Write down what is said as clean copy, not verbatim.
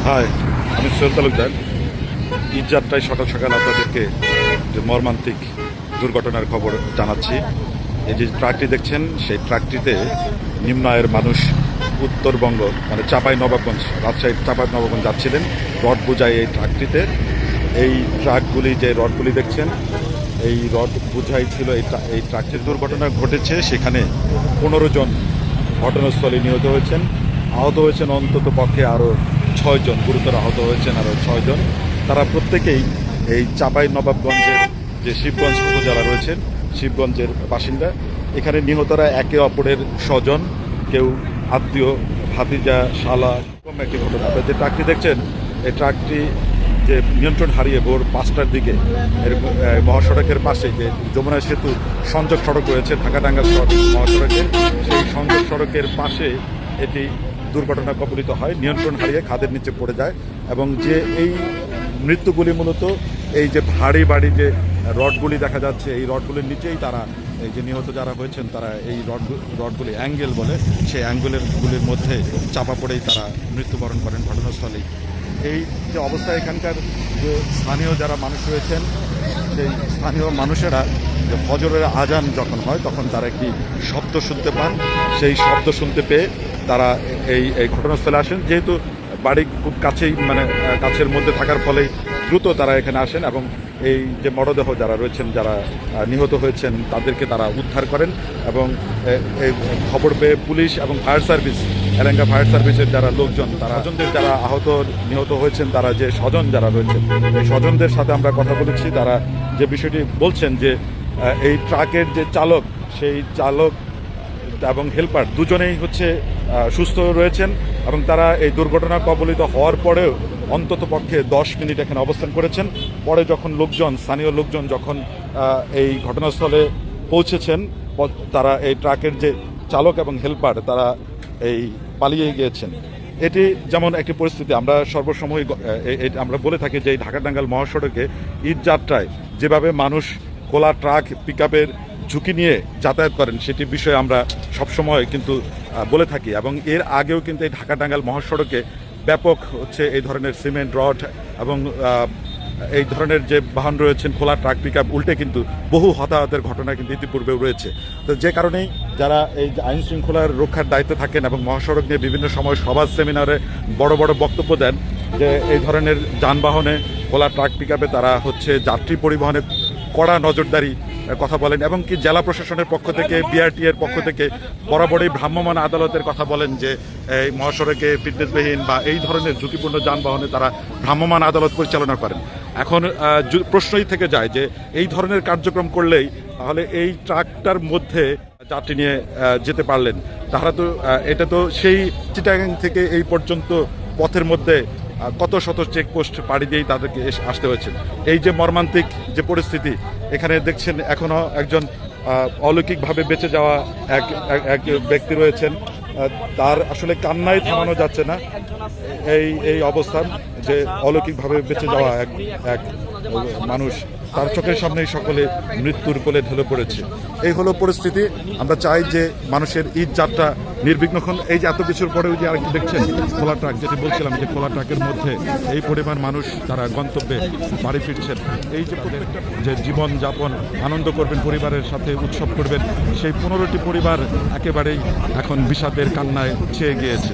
High, আমি সৈয়দ তালুকদার। ঈদ যাত্রায় সকাল সকাল আপনাদেরকে যে মর্মান্তিক দুর্ঘটনার খবর জানাচ্ছি। এই যে ট্রাকটি দেখছেন, সেই ট্রাকটিতে নিম্ন আয়ের মানুষ উত্তরবঙ্গ মানে চাঁপাইনবাবগঞ্জ, রাজশাহীর চাঁপাইনবাবগঞ্জ যাচ্ছিলেন রড বোঝাই এই ট্রাকটিতে। এই ট্রাকগুলি যে রডগুলি দেখছেন, এই রড বোঝাই ছিল এই ট্রাকটির দুর্ঘটনা ঘটেছে। সেখানে 15 জন ঘটনাস্থলে নিহত হয়েছেন, আহত হয়েছেন অন্তত পক্ষে আরও 6 জন, গুরুতর আহত হয়েছেন আরও 6 জন। তারা প্রত্যেকেই এই চাঁপাইনবাবগঞ্জের যে শিবগঞ্জ উপজেলা রয়েছেন, শিবগঞ্জের বাসিন্দা। এখানে নিহতরা একে অপরের স্বজন, কেউ আত্মীয়, ভাতিজা, শালা, এরকম একটি ঘটনা। আপনারা যে ট্রাকটি দেখছেন, এই ট্রাকটি যে নিয়ন্ত্রণ হারিয়ে ভোর 5টার দিকে মহাসড়কের পাশে যে যমুনা সেতু সংযোগ সড়ক রয়েছে ঢাকা-টাঙ্গাইল মহাসড়কের, সেই সংযোগ সড়কের পাশে এটি দুর্ঘটনা কবলিত হয়, নিয়ন্ত্রণ হারিয়ে খাদের নিচে পড়ে যায়। এবং যে এই মৃত্যুগুলি মূলত এই যে ভারী যে রডগুলি দেখা যাচ্ছে, এই রডগুলির নিচেই তারা, এই যে নিহত যারা হয়েছেন তারা এই রডগুলি অ্যাঙ্গেল বলে, সেই অ্যাঙ্গেলেরগুলির মধ্যে চাপা পড়েই তারা মৃত্যুবরণ করেন ঘটনাস্থলেই। এই যে অবস্থা, এখানকার যে স্থানীয় যারা মানুষ রয়েছেন, সেই স্থানীয় মানুষেরা যে ফজরের আজান যখন হয় তখন তারা একটি শব্দ শুনতে পান। সেই শব্দ শুনতে পেয়ে তারা এই ঘটনাস্থলে আসেন। যেহেতু বাড়ি খুব কাছেই, মানে কাছের মধ্যে থাকার ফলেই দ্রুত তারা এখানে আসেন এবং এই যে মরদেহ যারা রয়েছেন, যারা নিহত হয়েছেন, তাদেরকে তারা উদ্ধার করেন। এবং এই খবর পেয়ে পুলিশ এবং ফায়ার সার্ভিস, এলাকা ফায়ার সার্ভিসের যারা লোকজন, তারা স্বজনদের যারা আহত নিহত হয়েছেন, তারা যে স্বজন যারা রয়েছেন, এই স্বজনদের সাথে আমরা কথা বলেছি। তারা যে বিষয়টি বলছেন যে এই ট্রাকের যে চালক, সেই চালক এবং হেল্পার দুজনেই হচ্ছে সুস্থ রয়েছেন এবং তারা এই দুর্ঘটনা কবলিত হওয়ার পরেও অন্তত পক্ষে 10 মিনিট এখানে অবস্থান করেছেন। পরে যখন স্থানীয় লোকজন যখন এই ঘটনাস্থলে পৌঁছেছেন, তারা এই ট্রাকের যে চালক এবং হেল্পার তারা এই পালিয়ে গিয়েছেন। এটি যেমন একটি পরিস্থিতি আমরা সর্বসময় আমরা বলে থাকি যে এই ঢাকা-টাঙ্গাইল মহাসড়কে ঈদ যাত্রায় যেভাবে মানুষ খোলা ট্রাক পিকআপের ঝুঁকি নিয়ে যাতায়াত করেন, সেটি বিষয়ে আমরা সবসময় কিন্তু বলে থাকি। এবং এর আগেও কিন্তু এই ঢাকা-টাঙ্গাইল মহাসড়কে ব্যাপক হচ্ছে এই ধরনের সিমেন্ট রড এবং এই ধরনের যে বাহন রয়েছেন, খোলা ট্রাক পিকআপ উল্টে কিন্তু বহু হতাহতের ঘটনা কিন্তু ইতিপূর্বেও রয়েছে। তো যে কারণেই যারা এই আইন শৃঙ্খলার রক্ষার দায়িত্বে থাকেন এবং মহাসড়ক নিয়ে বিভিন্ন সময় সভা সেমিনারে বড় বক্তব্য দেন যে এই ধরনের যানবাহনে, খোলা ট্রাক পিকআপে তারা হচ্ছে যাত্রী পরিবহনে কড়া নজরদারি কথা বলেন। এবং কি জেলা প্রশাসনের পক্ষ থেকে, বিআরটি এর পক্ষ থেকে বরাবরই ভ্রাম্যমাণ আদালতের কথা বলেন যে এই মহাসড়কে ফিটনেসবিহীন বা এই ধরনের ঝুঁকিপূর্ণ যানবাহনে তারা ভ্রাম্যমাণ আদালত পরিচালনা করেন। এখন প্রশ্নই থেকে যায় যে এই ধরনের কার্যক্রম করলেই তাহলে এই ট্রাকটার মধ্যে যাত্রী নিয়ে যেতে পারলেন, তারা তো এটা তো সেই চিটাগাং থেকে এই পর্যন্ত পথের মধ্যে কত শত চেকপোস্ট পাড়ি দিয়েই তাদেরকে আসতে হয়েছে। এই যে মর্মান্তিক যে পরিস্থিতি, এখানে দেখছেন এখনও একজন অলৌকিকভাবে বেঁচে যাওয়া এক ব্যক্তি রয়েছেন। তার আসলে কান্নাই থামানো যাচ্ছে না। এই অবস্থান যে অলৌকিকভাবে বেঁচে যাওয়া এক মানুষ, তার চোখের সামনেই সকলে মৃত্যুর কোলে ঢলে পড়েছে। এই হলো পরিস্থিতি। আমরা চাই যে মানুষের ঈদ যাত্রা নির্বিঘ্ন। এই যে এত কিছুর পরেও যে আরেকটি দেখছেন খোলা ট্রাক, যেটি বলছিলাম যে খোলা ট্রাকের মধ্যে এই পরিমাণ মানুষ তারা গন্তব্যে বাড়ি ফিরছেন। এই যে প্রত্যেকটা যে জীবনযাপন আনন্দ করবেন, পরিবারের সাথে উৎসব করবেন, সেই 15টি পরিবার একেবারেই এখন বিষাদের কান্নায় ছেয়ে গিয়েছে।